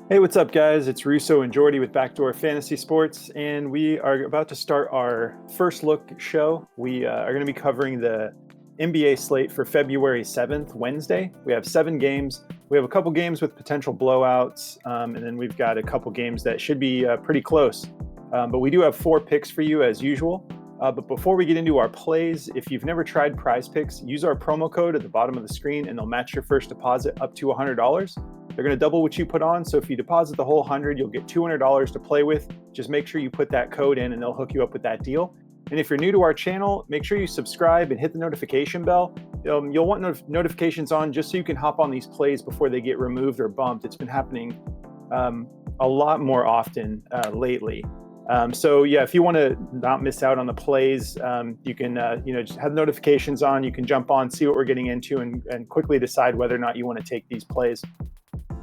Hey, what's up, guys? It's Russo and Jordy with Backdoor Fantasy Sports, and we are about to start our first look show. We are going to be covering the NBA slate for February 7th, Wednesday. We have 7 games. We have a couple games with potential blowouts, and then we've got a couple games that should be pretty close. But we do have 4 picks for you as usual. But before we get into our plays, if you've never tried Prize Picks, use our promo code at the bottom of the screen, and they'll match your first deposit up to $100. They're going to double what you put on. So if you deposit the whole 100, you'll get $200 to play with. Just make sure you put that code in and they'll hook you up with that deal. And if you're new to our channel, make sure you subscribe and hit the notification bell. You'll want notifications on just so you can hop on these plays before they get removed or bumped. It's been happening a lot more often lately. So yeah, if you want to not miss out on the plays, you can just have notifications on. You can jump on, see what we're getting into, and quickly decide whether or not you want to take these plays.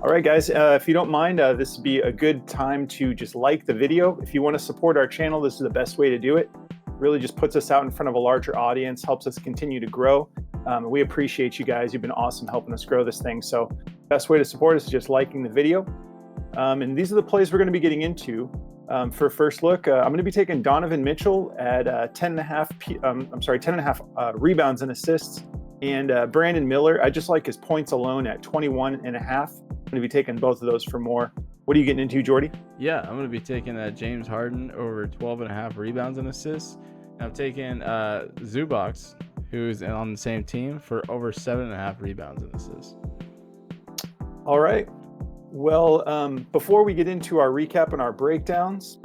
All right, guys, if you don't mind, this would be a good time to just like the video. If you want to support our channel, this is the best way to do it. Really just puts us out in front of a larger audience, helps us continue to grow. We appreciate you guys. You've been awesome helping us grow this thing. So best way to support us is just liking the video. And these are the plays we're going to be getting into. For first look, I'm going to be taking Donovan Mitchell at 10 and a half rebounds and assists. And Brandon Miller, I just like his points alone at 21 and a half. I'm going to be taking both of those for more. What are you getting into, Jordy? Yeah, I'm going to be taking James Harden over 12 and a half rebounds and assists. And I'm taking Zubac, who's on the same team, for over 7.5 rebounds and assists. All right. Well, before we get into our recap and our breakdowns,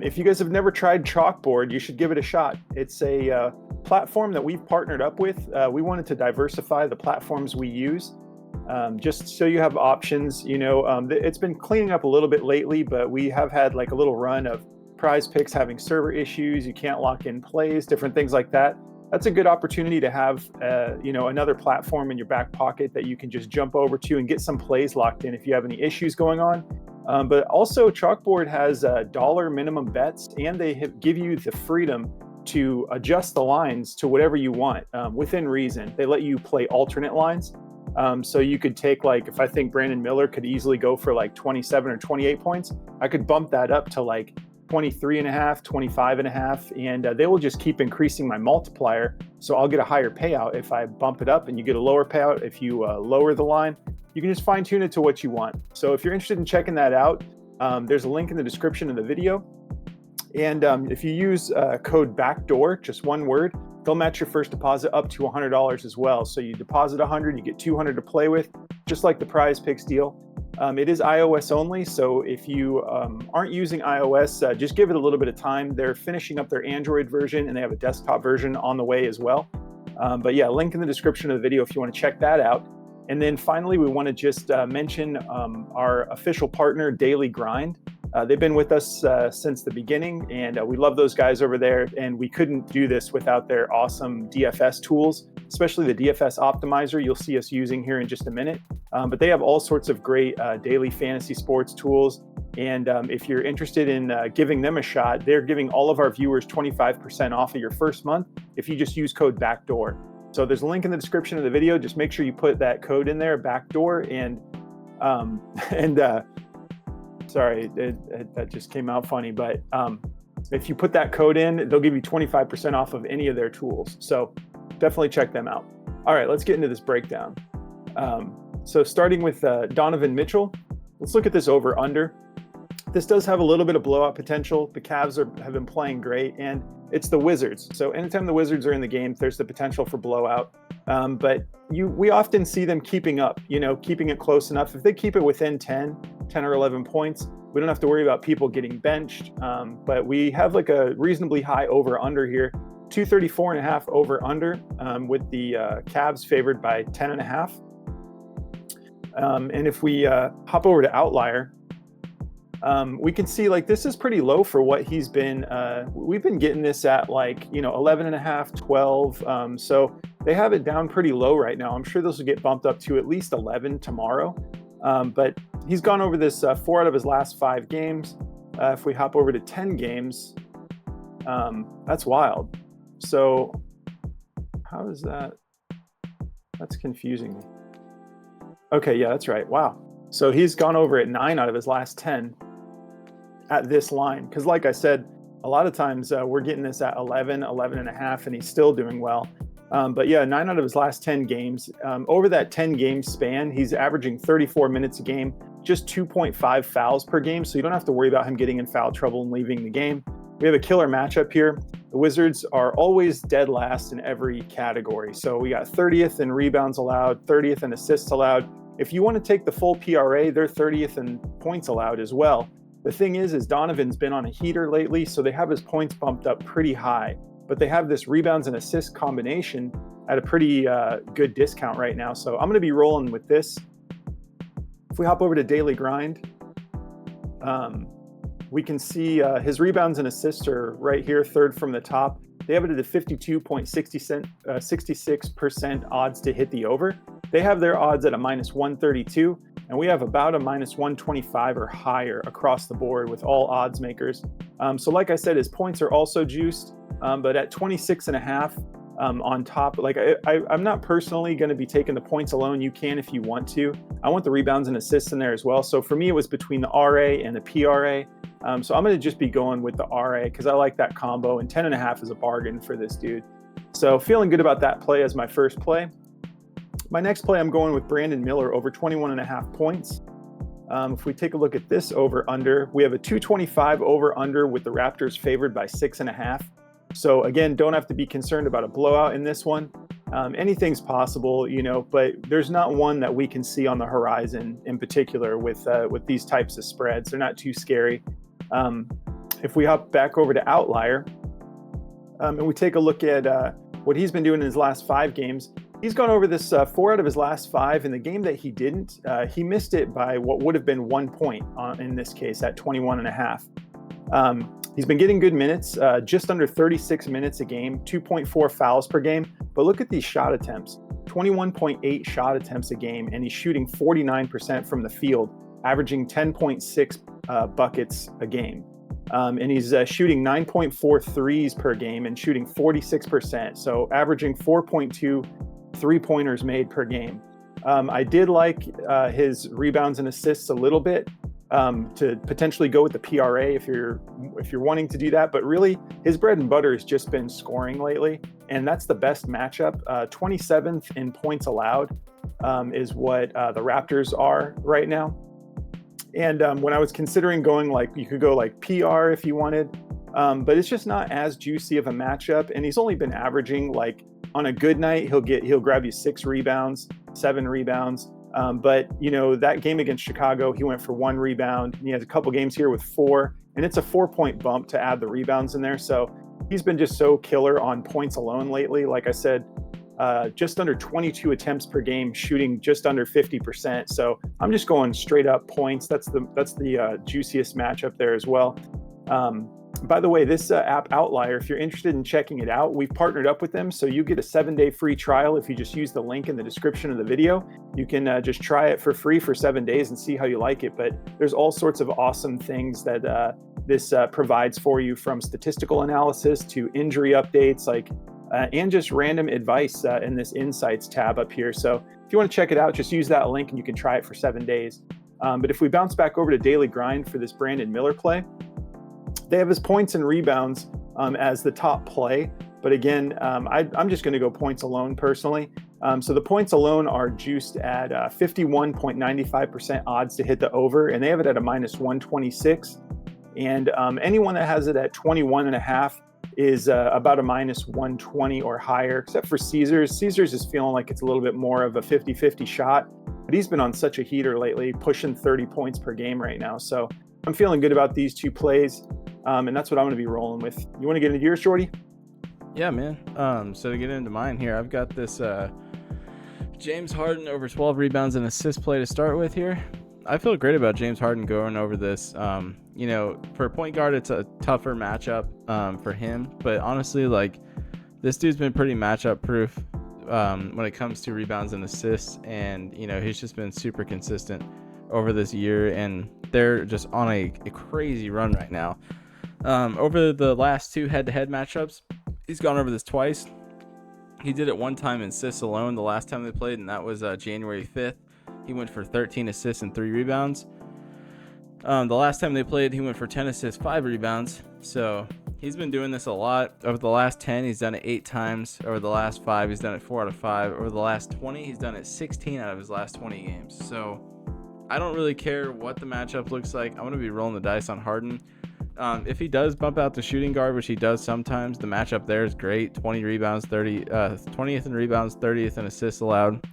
if you guys have never tried CHALKBOARD, you should give it a shot. It's a platform that we've partnered up with. We wanted to diversify the platforms we use. Just so you have options. It's been cleaning up a little bit lately, but we have had like a little run of Prize Picks having server issues. You can't lock in plays, different things like that. That's a good opportunity to have, another platform in your back pocket that you can just jump over to and get some plays locked in if you have any issues going on. But also CHALKBOARD has dollar minimum bets, and they give you the freedom to adjust the lines to whatever you want within reason. They let you play alternate lines. So you could take, like, if I think Brandon Miller could easily go for like 27 or 28 points, I could bump that up to like 23 and a half, 25 and a half, and they will just keep increasing my multiplier. So I'll get a higher payout if I bump it up, and you get a lower payout if you lower the line. You can just fine tune it to what you want. So if you're interested in checking that out, there's a link in the description of the video. And if you use code BACKDOOR, just one word, they'll match your first deposit up to $100 as well. So you deposit $100, you get $200 to play with, just like the Prize Picks deal. It is iOS only, so if you aren't using iOS, just give it a little bit of time. They're finishing up their Android version, and they have a desktop version on the way as well. But yeah, link in the description of the video if you want to check that out. And then finally, we want to just mention our official partner, Daily Grind. They've been with us since the beginning, and we love those guys over there. And we couldn't do this without their awesome DFS tools, especially the DFS optimizer you'll see us using here in just a minute. But they have all sorts of great daily fantasy sports tools. And if you're interested in giving them a shot, they're giving all of our viewers 25% off of your first month if you just use code BACKDOOR. So there's a link in the description of the video. Just make sure you put that code in there, BACKDOOR, sorry, that just came out funny, but if you put that code in, they'll give you 25% off of any of their tools. So definitely check them out. All right, let's get into this breakdown. So starting with Donovan Mitchell, let's look at this over under. This does have a little bit of blowout potential. The Cavs have been playing great, and it's the Wizards. So anytime the Wizards are in the game, there's the potential for blowout. But we often see them keeping up, keeping it close enough. If they keep it within 10 or 11 points, we don't have to worry about people getting benched. But we have like a reasonably high over under here, 234 and a half over under, with the Cavs favored by 10 and a half. And if we hop over to Outlier, we can see like this is pretty low for what he's been. We've been getting this at like 11 and a half, 12. So they have it down pretty low right now. I'm sure this will get bumped up to at least 11 tomorrow. But he's gone over this 4 out of his last 5 games. If we hop over to 10 games, that's wild. So how is that? That's confusing me. Okay, yeah, that's right. Wow. So he's gone over at 9 out of his last 10 at this line. Because like I said, a lot of times we're getting this at 11, 11 and a half, and he's still doing well. But yeah, 9 out of his last 10 games. Over that 10 game span, he's averaging 34 minutes a game, just 2.5 fouls per game. So you don't have to worry about him getting in foul trouble and leaving the game. We have a killer matchup here. The Wizards are always dead last in every category. So we got 30th in rebounds allowed, 30th in assists allowed. If you want to take the full PRA, they're 30th in points allowed as well. The thing is Donovan's been on a heater lately, so they have his points bumped up pretty high. But they have this rebounds and assists combination at a pretty good discount right now. So I'm going to be rolling with this. If we hop over to Daily Grind, we can see his rebounds and assists are right here, third from the top. They have it at a 52.66% odds to hit the over. They have their odds at a minus 132, and we have about a minus 125 or higher across the board with all odds makers. So like I said, his points are also juiced, but at 26.5 on top, like I'm not personally going to be taking the points alone. You can if you want to. I want the rebounds and assists in there as well. So for me, it was between the RA and the PRA. So I'm going to just be going with the RA because I like that combo, and 10.5 is a bargain for this dude. So feeling good about that play as my first play. My next play, I'm going with Brandon Miller over 21.5 points. If we take a look at this over under, we have a 225 over under with the Raptors favored by 6.5. So again, don't have to be concerned about a blowout in this one. Anything's possible, you know, but there's not one that we can see on the horizon in particular with these types of spreads. They're not too scary. If we hop back over to Outlier and we take a look at what he's been doing in his last 5 games, he's gone over this 4 out of his last 5. In the game that he didn't, he missed it by what would have been 1 point in this case at 21.5. He's been getting good minutes, just under 36 minutes a game, 2.4 fouls per game. But look at these shot attempts, 21.8 shot attempts a game, and he's shooting 49% from the field, averaging 10.6 buckets a game. And he's shooting 9.4 threes per game and shooting 46%. So averaging 4.2 3-pointers made per game. I did like his rebounds and assists a little bit to potentially go with the PRA if you're wanting to do that. But really, his bread and butter has just been scoring lately, and that's the best matchup. 27th in points allowed is what the Raptors are right now. And when I was considering going, like, you could go like PR if you wanted, but it's just not as juicy of a matchup. And he's only been averaging, like, on a good night, he'll grab you 6 rebounds, 7 rebounds. But you know, that game against Chicago, he went for 1 rebound, and he has a couple games here with 4, and it's a 4-point bump to add the rebounds in there. So he's been just so killer on points alone lately. Like I said, just under 22 attempts per game, shooting just under 50%. So I'm just going straight up points. That's the juiciest matchup there as well. By the way, this app Outlier, if you're interested in checking it out, we've partnered up with them. So you get a 7-day free trial if you just use the link in the description of the video. You can just try it for free for 7 days and see how you like it. But there's all sorts of awesome things that this provides for you, from statistical analysis to injury updates, like and just random advice in this Insights tab up here. So if you want to check it out, just use that link and you can try it for 7 days. But if we bounce back over to Daily Grind for this Brandon Miller play, they have his points and rebounds as the top play. But again, I'm just going to go points alone personally. So the points alone are juiced at 51.95% odds to hit the over, and they have it at a minus 126. And anyone that has it at 21.5 is about a minus 120 or higher, except for Caesars. Caesars is feeling like it's a little bit more of a 50-50 shot, but he's been on such a heater lately, pushing 30 points per game right now. So I'm feeling good about these 2 plays. And that's what I'm going to be rolling with. You want to get into yours, Jordy? Yeah, man. So to get into mine here, I've got this James Harden over 12 rebounds and assist play to start with here. I feel great about James Harden going over this. You know, for a point guard, it's a tougher matchup for him. But honestly, like, this dude's been pretty matchup proof when it comes to rebounds and assists. And, you know, he's just been super consistent over this year. And they're just on a crazy run right now. Over the last 2 head-to-head matchups, he's gone over this twice. He did it one time in assists alone the last time they played, and that was January 5th. he went for 13 assists and 3 rebounds. The last time they played, he went for 10 assists, 5 rebounds. So he's been doing this a lot. Over the last 10, he's done it 8 times. Over the last 5, he's done it 4 out of 5. Over the last 20, he's done it 16 out of his last 20 games. So I don't really care what the matchup looks like. I'm going to be rolling the dice on Harden. If he does bump out the shooting guard, which he does sometimes, the matchup there is great. 20 rebounds, 20th in rebounds, 30th in assists allowed.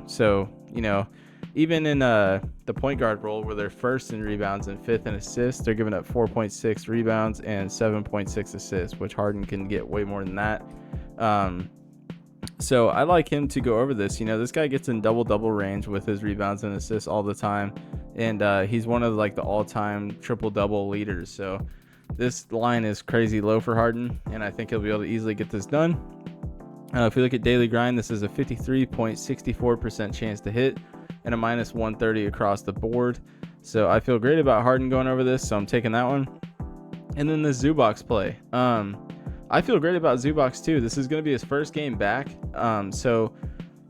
So, you know, even in the point guard role where they're first in rebounds and 5th in assists, they're giving up 4.6 rebounds and 7.6 assists, which Harden can get way more than that. So I like him to go over this. You know, this guy gets in double-double range with his rebounds and assists all the time. And he's one of like the all-time triple-double leaders. So this line is crazy low for Harden, and I think he'll be able to easily get this done. If we look at daily grind, this is a 53.64% chance to hit and a minus 130 across the board. So I feel great about Harden going over this, so I'm taking that one. And then the Zubox play. I feel great about Zubox too. This is going to be his first game back. So,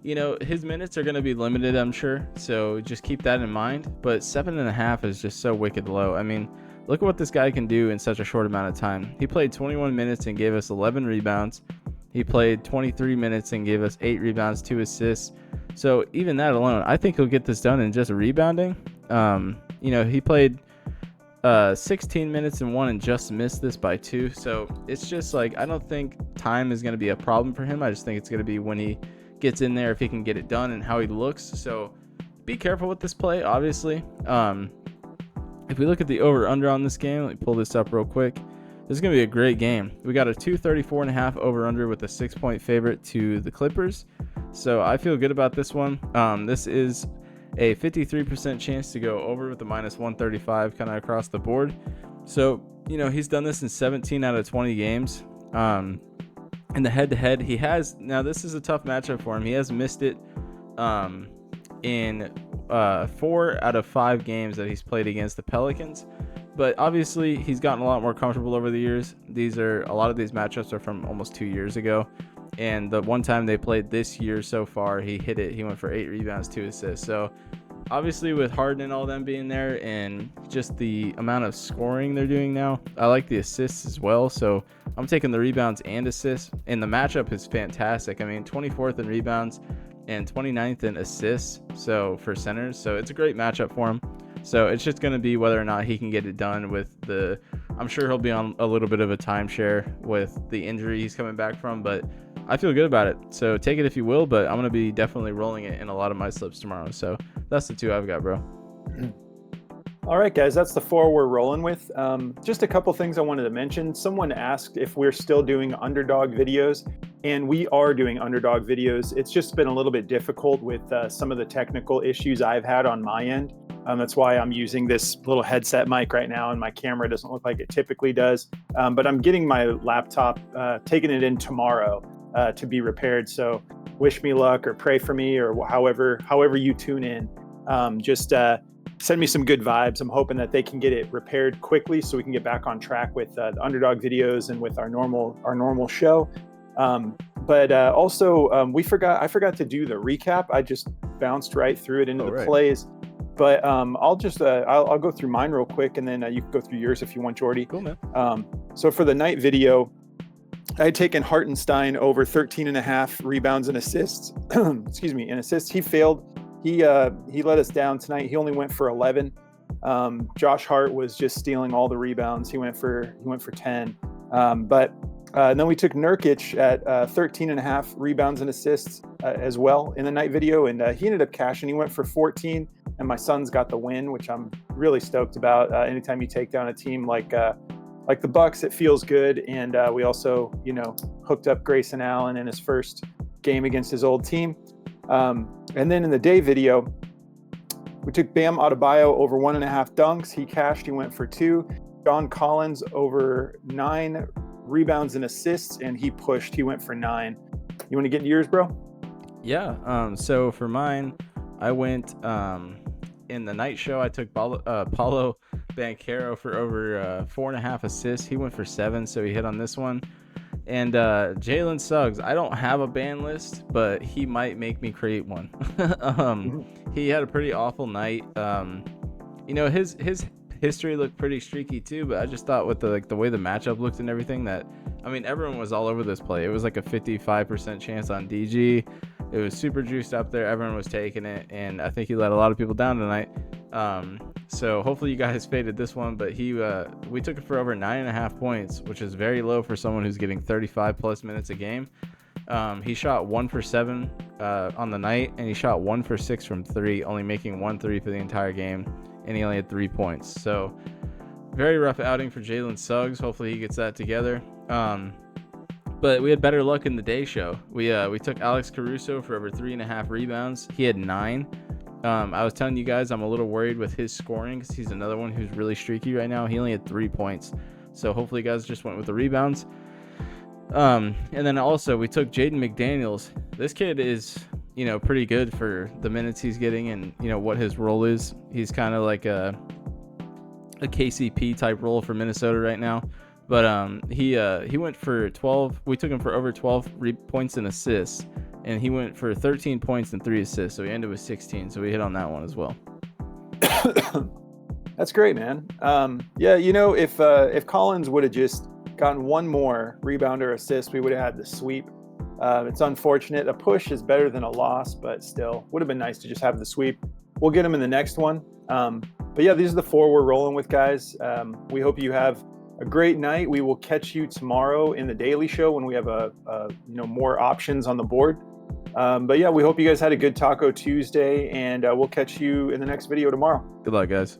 you know, his minutes are going to be limited, I'm sure. So just keep that in mind. But 7.5 is just so wicked low. I mean, look at what this guy can do in such a short amount of time. He played 21 minutes and gave us 11 rebounds. He played 23 minutes and gave us 8 rebounds, 2 assists. So even that alone, I think he'll get this done in just rebounding. You know, he played 16 minutes and 1 and just missed this by 2. So it's just like, I don't think time is going to be a problem for him. I just think it's going to be when he gets in there, if he can get it done and how he looks. So be careful with this play, obviously. If we look at the over-under on this game, let me pull this up real quick. This is going to be a great game. We got a 234.5 over-under with a 6-point favorite to the Clippers. So I feel good about this one. This is a 53% chance to go over with a minus 135 kind of across the board. So, you know, he's done this in 17 out of 20 games. In the head-to-head, he has... Now, this is a tough matchup for him. He has missed it in 4 out of 5 games that he's played against the Pelicans. But obviously, he's gotten a lot more comfortable over the years. A lot of these matchups are from almost 2 years ago. And the one time they played this year so far, he hit it. He went for 8 rebounds, 2 assists. So obviously with Harden and all them being there and just the amount of scoring they're doing now, I like the assists as well. So I'm taking the rebounds and assists. And the matchup is fantastic. I mean, 24th in rebounds and 29th in assists. So for centers. So it's a great matchup for him. So it's just going to be whether or not he can get it done with I'm sure he'll be on a little bit of a timeshare with the injury he's coming back from, but I feel good about it. So take it if you will, but I'm going to be definitely rolling it in a lot of my slips tomorrow. So that's the 2 I've got, bro. All right, guys, that's the 4 we're rolling with. Just a couple things I wanted to mention. Someone asked if we're still doing underdog videos, and we are doing underdog videos. It's just been a little bit difficult with some of the technical issues I've had on my end. That's why I'm using this little headset mic right now, and my camera doesn't look like it typically does. But I'm getting my laptop, taking it in tomorrow to be repaired. So wish me luck or pray for me or however you tune in. Just send me some good vibes. I'm hoping that they can get it repaired quickly so we can get back on track with the underdog videos and with our normal show. But also I forgot to do the recap. I just bounced right through it into the plays. But I'll go through mine real quick, and then you can go through yours if you want, Jordy. Cool, man. So for the night video, I had taken Hartenstein over 13.5 rebounds and assists. Excuse me, and assists. He failed. He let us down tonight. He only went for 11. Josh Hart was just stealing all the rebounds. He went for 10. But then we took Nurkic at 13.5 rebounds and assists as well in the night video, and he ended up cashing. He went for 14. And my Suns got the win, which I'm really stoked about. Anytime you take down a team like the Bucks, it feels good. And we also, hooked up Grayson Allen in his first game against his old team. And then in the day video, we took Bam Adebayo over 1.5 dunks. He cashed. He went for 2. John Collins over 9 rebounds and assists, and he pushed. He went for 9. You want to get yours, bro? Yeah. So for mine, I went in the night show. I took Paulo Banchero for over 4.5 assists. He went for 7, so he hit on this one. And Jalen Suggs, I don't have a ban list, but he might make me create one. He had a pretty awful night. His history looked pretty streaky too, but I just thought with the way the matchup looked and everything that, everyone was all over this play. It was like a 55% chance on DG. It was super juiced up there. Everyone was taking it, and I think he let a lot of people down tonight. So hopefully you guys faded this one, but we took it for over 9.5 points, which is very low for someone who's getting 35 plus minutes a game. He shot 1 for 7 on the night, and he shot 1 for 6 from 3, only making 1 3 for the entire game, and he only had 3 points. So very rough outing for Jalen Suggs. Hopefully he gets that together. But we had better luck in the day show. We took Alex Caruso for over 3.5 rebounds. He had 9. I was telling you guys I'm a little worried with his scoring because he's another one who's really streaky right now. He only had 3 points. So hopefully you guys just went with the rebounds. And then also we took Jaden McDaniels. This kid is, pretty good for the minutes he's getting and, what his role is. He's kind of like a KCP type role for Minnesota right now. But he went for 12. We took him for over 12 points and assists. And he went for 13 points and 3 assists. So he ended with 16. So we hit on that one as well. That's great, man. If Collins would have just gotten one more rebound or assist, we would have had the sweep. It's unfortunate. A push is better than a loss, but still would have been nice to just have the sweep. We'll get him in the next one. But yeah, these are the 4 we're rolling with, guys. We hope you have a great night. We will catch you tomorrow in the Daily Show when we have more options on the board. But yeah, we hope you guys had a good Taco Tuesday, and we'll catch you in the next video tomorrow. Good luck, guys.